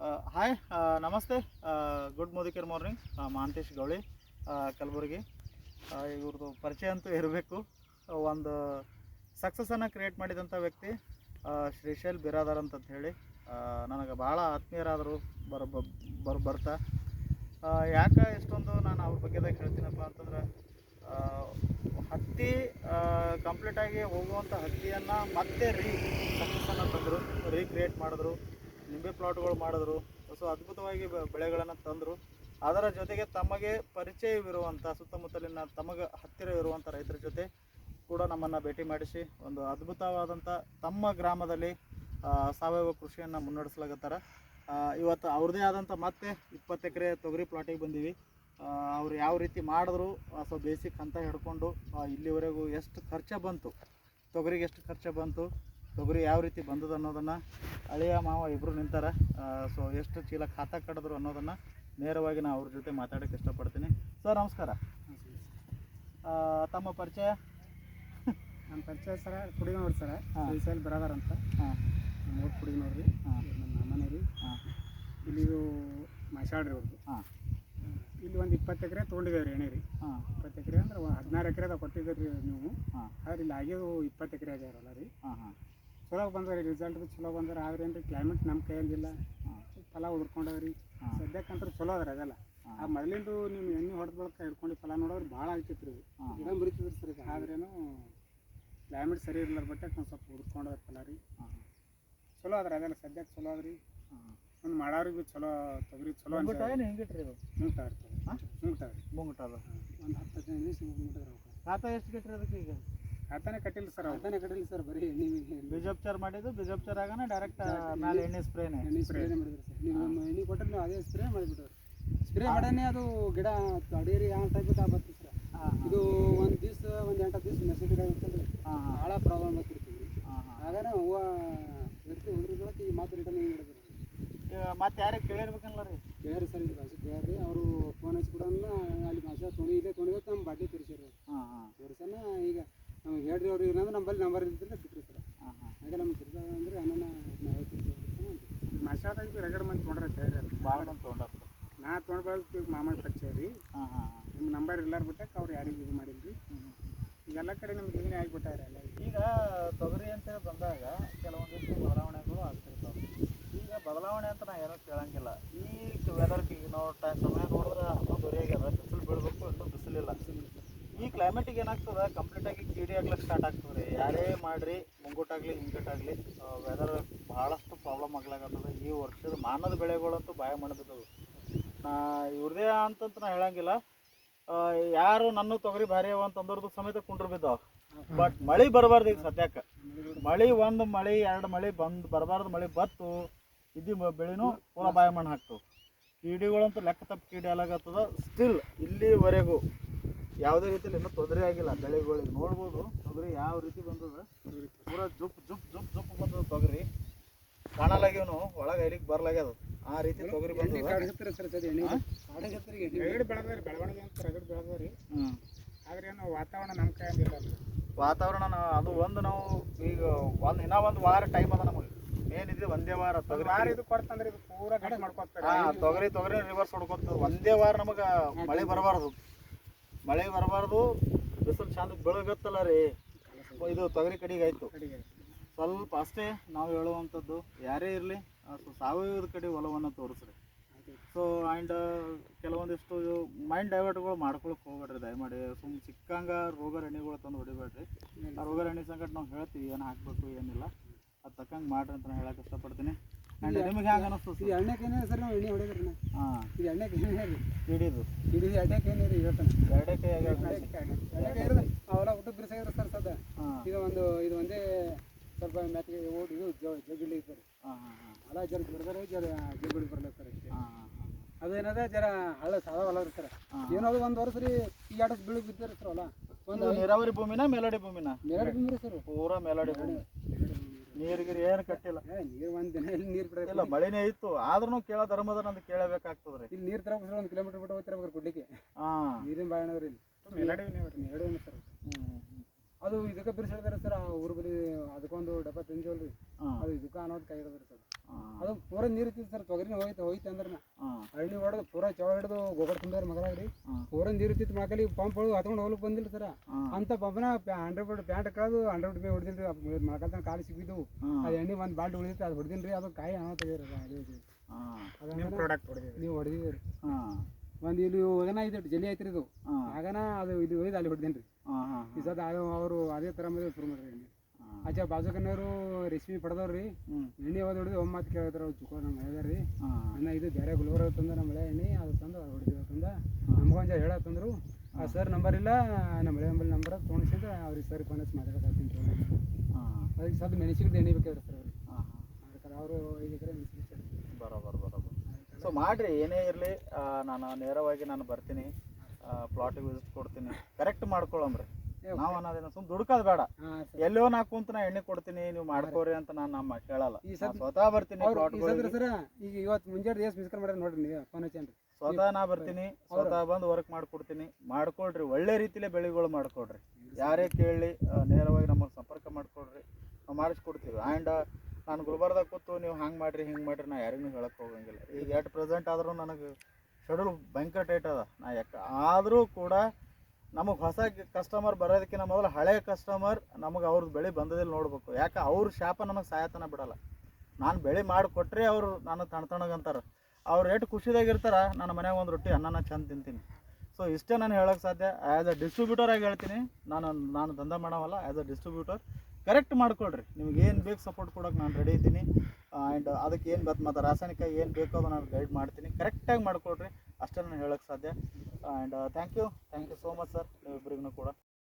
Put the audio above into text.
Hi ನಮಸ್ತೆ. Good ಮುದುಕೇರ್ morning. Mahantesh Gouli, Kalaburagi. ಇವ್ರದ್ದು ಪರಿಚಯ ಅಂತೂ ಇರಬೇಕು. ಒಂದು ಸಕ್ಸಸ್ಸನ್ನು ಕ್ರಿಯೇಟ್ ಮಾಡಿದಂಥ ವ್ಯಕ್ತಿ ಶ್ರೀಶೈಲ್ ಬಿರಾದಾರ್ ಅಂತ ಹೇಳಿ ನನಗೆ ಭಾಳ ಆತ್ಮೀಯರಾದರು ಬರ್ತಾ. ಯಾಕೆ ಇಷ್ಟೊಂದು ನಾನು ಅವ್ರ ಬಗ್ಗೆದಾಗ ಹೇಳ್ತೀನಪ್ಪ ಅಂತಂದ್ರೆ, ಹತ್ತಿ ಕಂಪ್ಲೀಟಾಗಿ ಹೋಗುವಂಥ ಹತ್ತಿಯನ್ನು ಮತ್ತೆ ಸಕ್ಸಸ್ಸನ್ನು ತಂದರು, ರೀಕ್ರಿಯೇಟ್ ಮಾಡಿದ್ರು, ನಿಂಬೆ ಪ್ಲಾಟ್ಗಳು ಮಾಡಿದ್ರು, ಸೊ ಅದ್ಭುತವಾಗಿ ಬೆಳೆಗಳನ್ನು ತಂದರು. ಅದರ ಜೊತೆಗೆ ತಮಗೆ ಪರಿಚಯವಿರುವಂಥ ಸುತ್ತಮುತ್ತಲಿನ ತಮಗೆ ಹತ್ತಿರವಿರುವಂಥ ರೈತರ ಜೊತೆ ಕೂಡ ನಮ್ಮನ್ನು ಭೇಟಿ ಮಾಡಿಸಿ ಒಂದು ಅದ್ಭುತವಾದಂಥ ತಮ್ಮ ಗ್ರಾಮದಲ್ಲಿ ಸಾವಯವ ಕೃಷಿಯನ್ನು ಮುನ್ನಡೆಸ್ಲಾಗತ್ತಾರೆ. ಇವತ್ತು ಅವ್ರದ್ದೇ ಆದಂಥ ಮತ್ತೆ 20 ಎಕರೆ ತೊಗರಿ ಪ್ಲಾಟಿಗೆ ಬಂದೀವಿ. ಅವ್ರು ಯಾವ ರೀತಿ ಮಾಡಿದ್ರು, ಸೊ ಬೇಸಿಕ್ ಅಂತ ಹಿಡ್ಕೊಂಡು ಇಲ್ಲಿವರೆಗೂ ಎಷ್ಟು ಖರ್ಚು ಬಂತು, ತೊಗರಿಗೆ ಎಷ್ಟು ಖರ್ಚು ಬಂತು, ತೊಗರಿ ಯಾವ ರೀತಿ ಬಂದದ್ದು ಅನ್ನೋದನ್ನು ಅಳಿಯ ಮಾವ ಇಬ್ಬರು ನಿಂತಾರೆ. ಸೊ ಎಷ್ಟು ಚೀಲ ಖಾತಾ ಕಟ್ಟಿದ್ರು ಅನ್ನೋದನ್ನು ನೇರವಾಗಿ ನಾನು ಅವ್ರ ಜೊತೆ ಮಾತಾಡೋಕ್ಕೆ ಇಷ್ಟಪಡ್ತೀನಿ. ಸರ್ ನಮಸ್ಕಾರ. ತಮ್ಮ ಪರಿಚಯ? ನಮ್ಮ ಪರಿಚಯ ಸರ ಕುಡಿನೋಡ್ರಿ ಸರ, ಶ್ರೀಶೈಲ್ ಬಿರಾದಾರ್ ಅಂತ. ಮೂರು ಕುಡಿನೋಡ್ರಿ, ನಮ್ಮ ಅಮ್ಮನೇ ರೀ. ಇಲ್ಲಿ ಮಾಸಾಡ್ರಿ ಅವ್ರದ್ದು. ಇಲ್ಲಿ ಒಂದು 20 ಎಕರೆ ತೊಗೊಂಡಿದ್ದೇವೆ ರೀ ಎಣ್ಣೆ ರೀ. 20 ಎಕರೆ ಅಂದ್ರೆ 16 ಎಕರೆದಾಗ ಕೊಟ್ಟಿದ್ದೀರಿ ನೀವು. ಆದ್ರೆ ಇಲ್ಲಿ ಆಗಿದ್ದು 20 ಎಕರೆ ಆಗ್ಯಾರಲ್ಲ ರೀ. ಚಲೋ ಬಂದವ್ರಿ, ರಿಸಲ್ಟ್ ಚಲೋ ಬಂದ್ರೆ. ಆದ್ರೆ ಏನು ರೀ, ಕ್ಲೈಮೇಟ್ ನಮ್ಮ ಕೈಯಲ್ಲಿಲ್ಲ, ಫಲ ಉದ್ಕೊಂಡವ್ರಿ. ಸದ್ಯಕ್ಕಂದ್ರೆ ಚಲೋ ಅದ್ರಿ ಅದೆಲ್ಲ. ಆ ಮೊದಲಿಂದು ನೀವು ಎಣ್ಣೆ ಹೊಡೆದ ಬಳಕ ಹಿಡ್ಕೊಂಡು ಫಲ ನೋಡೋರು ಭಾಳ ಆಗ್ತಿತ್ತು ರೀ. ಗಿಡ ಮುರಿತಿದ್ರಿ ಸರ್. ಈಗ ಆದ್ರೇನು ಕ್ಲೈಮೇಟ್ ಸರಿ ಇರಲ್ಲ ಬಟ್ಟೆ ಒಂದು ಸ್ವಲ್ಪ ಉದ್ಕೊಂಡವ್ರ ಫಲ ರೀ. ಚಲೋ ಅದ್ರಿ ಅದೆಲ್ಲ, ಸದ್ಯಕ್ಕೆ ಚಲೋ ಅದ್ರಿ. ಒಂದು ಮಾಡೋರಿಗೆ ಭೀ ಚಲೋ ತೊಗರಿ ಚಲೋ ಹೆಂಗಿಟ್ರಿ ಇದು? ಮುಂಗಟಾವ್ರಿ ಒಂದು 10-15 ದಿವಸ ಮುಂಗಟ್ರಿ. ಖಾತಾ ಎಷ್ಟು ಗಿಟ್ರಿ ಅದಕ್ಕೆ? ಈಗ ಖಾತಾನೆ ಕಟ್ಟಿಲ್ಲ ಸರ್. ಖಾತಾನೆ ಕಟ್ಟಿಲ್ಲ ಸರ್, ಬರೀ ಎಣ್ಣೆ ಬೀಜೋಪಚಾರ ಮಾಡಿದ್ದು. ಬೀಜೋಪಚಾರ ಆಗೋಣ ಡೈರೆಕ್ಟ್ ಮೇಲೆ ಎಣ್ಣೆ ಸ್ಪ್ರೇನೇ ಮಾಡಿದ್ರಿ ಸರ್. ನೀವು ಎಣ್ಣೆ ಕೊಟ್ಟರೆ ನೀವು ಅದೇ ಸ್ಪ್ರೇ ಮಾಡಿಬಿಟ್ರಿ. ಸ್ಪ್ರೇ ಮಾಡೇನೆ ಅದು ಗಿಡ ಅಡಿಯರಿ ಯಾವ ಟೈಪ್ ಬರ್ತೀವಿ ಸರ್. ಇದು ಒಂದು ದಿವ್ಸ ಒಂದು 8 ದಿವಸ ಮೆಸೇಜ್ ಇರ್ತದೆ, ಭಾಳ ಪ್ರಾಬ್ಲಮ್ ಬರ್ತಿರ್ತೀವಿ. ಹಾಗಾದ್ರೆ ಹೂವು ಇರ್ತೀವಿ ಉದ್ರಿದೊಳಗೆ ಈ ಮಾತು ರಿಟರ್ನ್ ಹಿಂಗೆ ಹಿಡಿದ್ರಿ. ಮತ್ತೆ ಯಾರಿಗೆ ಕೇಳಿರ್ಬೇಕಲ್ಲ ರೀ? ಕೇಳ್ರಿ ಸರ್, ಇಲ್ಲಿ ಭಾಷೆ ಕೇಳ್ರಿ. ಅವರು ಫೋನ್ ಹಚ್ಚಿಬಿಡೋಣ, ಅಲ್ಲಿ ಭಾಷೆ ತೊಗೊಂಡಿದ್ದು ನಮ್ಮ ಬಾಡಿ ತೋರಿಸಿರಿ. ತೋರಿಸೋಣ ಈಗ ನಮ್ಗೆ ಹೇಳ್ರಿ ಅವ್ರು ಏನಂದ್ರೆ ನಮ್ಮಲ್ಲಿ ನಂಬರ್ ಇದ್ದರೆ ಬಿಟ್ರಿ ಸರ್. ಹಾಗೆ ನಮ್ಗೆ ತಿರ್ಗ ಅಂದ್ರೆ ಅನ್ನ ಮಾಸಾದಾಗ ಭೀ ರಗಡ್ ಮಂದಿ ತೊಗೊಂಡ್ರೆ ಕೇಳ್ರಿ. ಭಾಳ ಮಂದಿ ತೊಗೊಂಡ್ರ. ನಾ ತೊಗೊಂಡ್ಬಾರ್ದು ಮಾಮೂಲಿ ಪರಿಚಯ ರೀ. ನಿಮ್ಮ ನಂಬರ್ ಇಲ್ಲಾರ ಬಿಟ್ಟಕ್ಕೆ ಅವ್ರು ಯಾರಿಗೆ ಇದು ಮಾಡಿಲ್ರಿ. ಈಗೆಲ್ಲ ಕಡೆ ನಮ್ಗೆ ಇದನ್ನೇ ಆಗಿಬಿಟ್ಟಾರೆ ಎಲ್ಲ. ಈಗ ತೊಗರಿ ಅಂತೇಳಿ ಬಂದಾಗ ಕೆಲವೊಂದಿಷ್ಟು ಬದಲಾವಣೆಗಳು ಆಗ್ತಿರ್ತಾವೆ. ಈಗ ಬದಲಾವಣೆ ಅಂತ ನಾ ಏನೋ ಕೇಳಂಗಿಲ್ಲ. ಈ ವೆದರ್ಗೆ ಈಗ ನಾವು ಸಮಯ ನೋಡಿದ್ರೆ 11:30 ಆಗ್ಯದ, ಬಿಸಿಲು ಬೀಳಬೇಕು, ಇನ್ನೂ ಬಿಸಿಲಿಲ್ಲ. ಈ ಕ್ಲೈಮೇಟಿಗೆ ಏನಾಗ್ತದೆ, ಕಂಪ್ಲೀಟಾಗಿ ಕೀಡಿ ಆಗ್ಲಿಕ್ಕೆ ಸ್ಟಾರ್ಟ್ ಆಗ್ತದೆ ರೀ. ಯಾರೇ ಮಾಡಿರಿ, ಮುಂಗುಟಾಗಲಿ ಹಿಂಗಟಾಗಲಿ ವೆದರ್ ಭಾಳಷ್ಟು ಪ್ರಾಬ್ಲಮ್ ಆಗ್ಲಾಗತ್ತದ. ಈ ವರ್ಷದ ಮಾನದ ಬೆಳೆಗಳಂತೂ ಬಾಯ ಮಾಡಿಬಿಟ್ಟವು. ಇವ್ರದೇ ಅಂತಂತ ನಾ ಹೇಳಂಗಿಲ್ಲ. ಯಾರು ನನ್ನ ತೊಗರಿ ಭಾರಿ ಅವ ಅಂತಂದ್ರದ್ದು ಸಮೇತ ಕುಂಡ್ರು ಬಿದ್ದಾವ. ಬಟ್ ಮಳೆ ಬರಬಾರ್ದು. ಈಗ ಸದ್ಯಕ್ಕೆ ಮಳೆ, ಒಂದು ಮಳೆ 2 ಮಳೆ ಬರಬಾರ್ದು. ಮಳೆ ಬತ್ತು ಇದ್ದು ಬೆಳೆನೂ ಪೂರ ಬಾಯ ಮಣ್ಣು ಹಾಕ್ತವೆ. ಕೀಡಿಗಳಂತೂ ಲೆಕ್ಕ ತಪ್ಪು ಕೀಡಿ ಅಲಾಗತ್ತದ. ಸ್ಟಿಲ್ ಇಲ್ಲಿವರೆಗೂ ಯಾವುದೇ ರೀತಿಯಲ್ಲಿ ಇನ್ನೂ ತೊಂದರೆ ಆಗಿಲ್ಲ ಬೆಳೆಗಳಿಗೆ. ನೋಡ್ಬೋದು ತೊಗರಿ ಯಾವ ರೀತಿ ಬಂದದ, ಪೂರ ಜುಪ್ ಜುಪ್ ಜುಪ್ ಜುಪ್ ಬಂದದ. ತೊಗರಿ ಕಾಣಲಾಗ್ಯವನು, ಒಳಗೆ ಐಲಿಕ್ಕೆ ಬರ್ಲಾಗ್ಯದ. ಆ ರೀತಿ ತೊಗರಿ ಬಂದದ. ಬೆಳವಣಿಗೆ ಅಂತ ರಗಡ್ ಬೆಳೆದವ್ರಿ. ಆದ್ರೆ ಏನು ವಾತಾವರಣ ನಮ್ಮ ಕೈಯಲ್ಲಿಲ್ಲ. ವಾತಾವರಣ ಅದು ಒಂದು ನಾವು ಈಗ ಇನ್ನೂ ಒಂದು ವಾರ ಟೈಮ್ ಅದ ನಮಗೆ. ಏನಿದೆ ಒಂದೇ ವಾರ ತೊಗರಿ ವಾರ ಇದು ಕೊಡ್ತಂದ್ರೆ ಇದು ಪೂರಾ ಗಡಿ ಮಾಡ್ಕೊತಾರೆ. ತೊಗರಿ ರಿವರ್ಸ್ ಹೊಡ್ಕೊತದ. ಒಂದೇ ವಾರ ನಮಗೆ ಮಳೆ ಬರಬಾರ್ದು. ಮಳೆ ಬರಬಾರ್ದು, ಬಿಸಿಲು ಚಂದ ಬೆಳಗತ್ತಲ್ಲ ರೀ. ಇದು ತೊಗರಿ ಕಡೆಗೆ ಆಯಿತು. ಸ್ವಲ್ಪ ಅಷ್ಟೇ ನಾವು ಹೇಳುವಂಥದ್ದು, ಯಾರೇ ಇರಲಿ ಸಾವಯವದ ಕಡೆ ಒಲವನ್ನು ತೋರಿಸ್ರಿ. ಸೊ ಆ್ಯಂಡ್ ಕೆಲವೊಂದಿಷ್ಟು ಮೈಂಡ್ ಡೈವರ್ಟ್ಗಳು ಮಾಡ್ಕೊಳಕ್ಕೆ ಹೋಗ್ಬೇಡ್ರಿ ದಯಮಾಡಿ. ಸುಮ್ಮನೆ ಸಿಕ್ಕಂಗ ರೋಗರಣೆಗಳು ತಂದು ಹೊಡಿಬೇಡ್ರಿ. ಆ ರೋಗರಣೆ ಸಂಕಟ ನಾವು ಹೇಳ್ತೀವಿ ಏನು ಹಾಕಬೇಕು ಏನಿಲ್ಲ, ಅದು ತಕ್ಕಂಗೆ ಮಾಡ್ರಿ ಅಂತ ನಾನು ಹೇಳಕ್ಕೆ ಇಷ್ಟಪಡ್ತೀನಿ. ಆ್ಯಂಡ್ ನಿಮಗೆ ಹೆಂಗೆ ಅನ್ನಿಸ್ತು? ಈ ಎಣ್ಣೆಕೇನೇ ಸರ್ ನಾವು ಎಣ್ಣೆ ಹೊಡೆದ್ರಿ. ಇದು ಎಣ್ಣೆಕೇನೇ ರೀ, ಹಿಡಿದು ಎಣ್ಣೆಕೇನೇ ರೀ ಹೇಳ್ತಾನೆ. 2 ಕೈ ಅವೆಲ್ಲ ಊಟ ಬಿರ್ಸಾಗಿದ್ರು ಸರ್ ಸದ. ಇದು ಒಂದೇ ಸ್ವಲ್ಪ ಮೆತ್ತಿಗೆ ಇದು ಜಗ್ಗಿಲಿ ಇದ್ದಾರೆ. ಹೊಲ ಜರ ಬಿಡ್ದಾರೆ, ಜರ ಜಗ್ಗಿಳಿ ಬರ್ಲತ್ತಾರೆ ಅಷ್ಟೇ. ಅದೇನದ ಜರ ಹಳ್ಳ ಸಾಲ ಹೊಲ ಇರ್ತಾರೆ. ಏನದು ಒಂದು ವರ್ಷ ರೀ ಈ 2 ಬೀಳು ಬಿದ್ದಾರೆ ಸರ್ ಹೊಲ. ಒಂದು ನೀರಾವರಿ ಭೂಮಿನ ಮೇಲಾಡಿ ಭೂಮಿನ? ಮೇಲಾಡಿ ಭೂಮಿ ರೀ ಸರ್, ಪೂರಾ ಮೇಲಾಡಿ ಭೂಮಿ. ನೀರಿಗೆ ಏನು ಕಟ್ಟಿಲ್ಲ. ನೀರು ಒಂದು ದಿನ ಇಲ್ಲಿ ನೀರು ಬಿಡೋದಿಲ್ಲ. ಮಳೆನೇ ಇತ್ತು ಆದ್ರೂ ಕೇಳೋ ಧರ್ಮದ ನಂದು ಕೇಳಬೇಕಾಗ್ತದ್ರಿ. ಇಲ್ಲಿ ನೀರು ತರಬೇಕು 1 ಕಿಲೋಮೀಟರ್ ಬಿಟ್ಟು ಹೋಗ್ತಿರ್ಬೇಕು ಕೊಡ್ಲಿಕ್ಕೆ. ನೀರಿನ ಬಾಯಣವ್ರಿ ಇಲ್ಲಿ ಮೇಲಾಡಿ ಸರ್. ಅದು ಇದಕ್ಕೆ ಬಿರ್ಸಿಡ್ತಾರೆ ಸರ್ ಊರು ಬಲಿ ಅದಕ್ಕೊಂದು ಡಬ್ಬ ತಂದಿವಲ್ರಿ ಅದು ಇದಕ್ಕೆ ಅನ್ನೋದು ಕೈ ಹಿಡಿದ್ರಿ ಸರ್ ಅದು ಪೂರ ನೀರು ಇತ್ತು ಸರ್ ತೊಗರಿನ ಹೋಯ್ತು ಅಂದ್ರೆ ಹಳ್ಳಿ ಹೊಡೆದು ಪೂರ ಚವ ಹಿಡಿದು ಗೊಬ್ಬರ ತುಂಬ್ಯಾರ ಮಗಲಾಗ್ರಿ ಪೂರ ನೀರು ಇತ್ತಿತ್ತು ಮಕ್ಕಳಿಗೆ ಪಂಪ್ ಹೊಡೆದು ಹತ್ಕೊಂಡು ಹೋಗ್ಲಿಕ್ಕೆ ಬಂದಿಲ್ಲ ಸರ್ ಅಂತ ಪಂಪ್ನ 100 ಪ್ಯಾಂಟ್ ಕಳೆದು 100 ರೂಪಾಯಿ ಹೊಡೆದಿಲ್ರಿ ಮಕ್ಕಳ ಕಾಲು ಸಿಕ್ಕಿದ್ದು ಅದು ಎಣ್ಣೆ ಒಂದು ಬಾಲ್ಟಿ ಉಳಿದಿತ್ತು ಅದು ಹೊಡೆದಿಲ್ರಿ ಅದು ಕಾಯಿ ಅನ್ನೋ ತೆಗೀರಿ ಪ್ರಾಡಕ್ಟ್ ಹೊಡೆದಿರಿ ನೀವು ಹೊಡೆದಿದ್ದೀರಿ ಒಂದು ಇಲ್ಲಿ ಹೋಗನ ಇದು ಜಲ್ಲಿ ಐತ್ರಿ ಇದು ಆಗನ ಅದು ಇದು ಒಯ್ದು ಅಲ್ಲಿ ಹೊಡೆದೇನ್ರಿ ಈ ಸದ ಅವರು ಅದೇ ಥರ ಮೇಲೆ ಶುರು ಮಾಡ್ರಿ ಎಣ್ಣೆ ಆಚೆ ಬಾಜುಕನ್ನವರು ರೇಷ್ಮೆ ಪಡೆದವ್ರಿ ಎಣ್ಣೆ ಹೋದ್ ಹೊಡೆದು ಒಮ್ಮತ್ತು ಕೇಳಿದ್ರು ಅವ್ರು ಚುಕ್ಕೋ ನಮ್ಮ ಮಳೆ ರೀ ಅನ್ನ ಇದು ಬೇರೆ ಗುಲ್ಬರ್ಗ ತಂದ ನಮ್ಮ ಮಳೆ ಎಣ್ಣೆ ಅದು ತಂದು ಹೊಡೆದಿವ ತಂದ ನಮ್ಗೊಂದು ಹೇಳತ್ತಂದ್ರು ಆ ಸರ್ ನಂಬರ್ ಇಲ್ಲ ನಮ್ಮ ಮಳೆ ನಂಬರ್ ತೊಗೊಂಡ್ಸಿಂದ ಅವ್ರಿಗೆ ಸರ್ ಫೋನ್ ಹಚ್ಚಿ ಮಾತಾಡಕತ್ತೀನಿ ಅದಕ್ಕೆ ಸದ್ ಮೆಣಸಿಗೆ ಎಣ್ಣೆ ಬೇಕಾದ್ರೆ ಸರ್ ಅವ್ರಿಗೆ ಅವರು 5 ಎಕರೆ ಮೆಣಸಿಗೆ ಸರ್ ಬರೋಬರ್ ಸೊ ಮಾಡಿರಿ ಏನೇ ಇರಲಿ ನಾನು ಬರ್ತೀನಿ ಪ್ಲಾಟಿಗೆ ವಿಸಿಟ್ ಕೊಡ್ತೀನಿ ಕರೆಕ್ಟ್ ಮಾಡ್ಕೊಳಮ್ರಿ ನಾವು ಅನ್ನೋದೇನು ಸುಮ್ಮನೆ ದುಡ್ಕೋದು ಬೇಡ ಎಲ್ಲೋ ನಾ ಕುಂತ ನಾ ಎಣ್ಣೆ ಕೊಡ್ತೀನಿ ನೀವು ಮಾಡ್ಕೋರಿ ಅಂತ ನಾನು ನಮ್ಮ ಕೇಳಲ್ಲ ಸ್ವತಃ ಬರ್ತೀನಿ ಸರ್ ಈಗ ಇವತ್ತು ಮುಂಜಾನೆ ದಿವಸ ಮಿಸ್ಕಲ್ ಮಾಡ್ರಿ ನೋಡ್ರಿ ನೀವು ಫೋನ್ ಹಚ್ಚೇನ್ರಿ ಸ್ವತಃ ನಾ ಬರ್ತೀನಿ ಸ್ವತಃ ಬಂದು ವರ್ಕ್ ಮಾಡ್ಕೊಡ್ತೀನಿ ಮಾಡ್ಕೊಳ್ರಿ ಒಳ್ಳೆ ರೀತಿಲೇ ಬೆಳೆಗಳು ಮಾಡ್ಕೊಡ್ರಿ ಯಾರೇ ಕೇಳಿ ನೇರವಾಗಿ ನಮಗೆ ಸಂಪರ್ಕ ಮಾಡ್ಕೊಡ್ರಿ ನಾವು ಮಾಡಿಸ್ಕೊಡ್ತೀವಿ ಆ್ಯಂಡ್ ನಾನು ಗುಲ್ಬರ್ದಾಗ ಕೂತು ನೀವು ಹಂಗೆ ಮಾಡಿರಿ ಹಿಂಗೆ ಮಾಡಿರಿ ನಾ ಯಾರಿಗೂ ಹೇಳಕ್ಕೆ ಹೋಗಂಗಿಲ್ಲ ಈಗ ಎಟ್ ಪ್ರೆಸೆಂಟ್ ಆದರೂ ನನಗೆ ಶೆಡ್ಯೂಲ್ ಭಯಂಕರ ಟೈಟ್ ಅದ ನಾ ಆದರೂ ಕೂಡ ನಮಗೆ ಹೊಸ ಕಸ್ಟಮರ್ ಬರೋದಕ್ಕಿಂತ ಮೊದಲು ಹಳೆ ಕಸ್ಟಮರ್ ನಮಗೆ ಅವ್ರದ್ದು ಬೆಳೆ ಬಂದದಿಲ್ಲ ನೋಡ್ಬೇಕು ಯಾಕೆ ಅವ್ರ ಶಾಪ ನಮಗೆ ಸಾಯತನ ಬಿಡಲ್ಲ ನಾನು ಬೆಳೆ ಮಾಡಿ ಕೊಟ್ಟರೆ ಅವರು ನಾನು ತಣ್ಣಗಂತಾರೆ ಅವ್ರು ಎಷ್ಟು ಖುಷಿದಾಗಿರ್ತಾರೆ ನನ್ನ ಮನ್ಯಾಗ ಒಂದು ರೊಟ್ಟಿ ಅನ್ನನ ಚಂದ ತಿಂತೀನಿ ಸೊ ಇಷ್ಟೇ ನಾನು ಹೇಳೋಕ್ಕೆ ಸಾಧ್ಯ ಆ್ಯಸ್ ಅ ಡಿಸ್ಟ್ರಿಬ್ಯೂಟರ್ ಆಗಿ ಹೇಳ್ತೀನಿ ನಾನು ದಂಧೆ ಮಾಡೋವಲ್ಲ ಆ್ಯಸ್ ಅ ಡಿಸ್ಟ್ರಿಬ್ಯೂಟರ್ ಕರೆಕ್ಟ್ ಮಾಡ್ಕೊಳ್ರಿ ನಿಮ್ಗೆ ಏನು ಬೇಕು ಸಪೋರ್ಟ್ ಕೊಡೋಕೆ ನಾನು ರೆಡಿ ಇದ್ದೀನಿ ಆ್ಯಂಡ್ ಅದಕ್ಕೆ ಏನು ಮತ್ತು ರಾಸಾಯನಿಕ ಏನು ಬೇಕೋ ಅದು ನಾನು ಗೈಡ್ ಮಾಡ್ತೀನಿ ಕರೆಕ್ಟಾಗಿ ಮಾಡ್ಕೊಳ್ರಿ ಅಷ್ಟೇ ನಾನು ಹೇಳೋಕ್ಕೆ ಸಾಧ್ಯ and thank you so much sir ನೀವಿಬ್ಬರಿಗೂ ಕೂಡ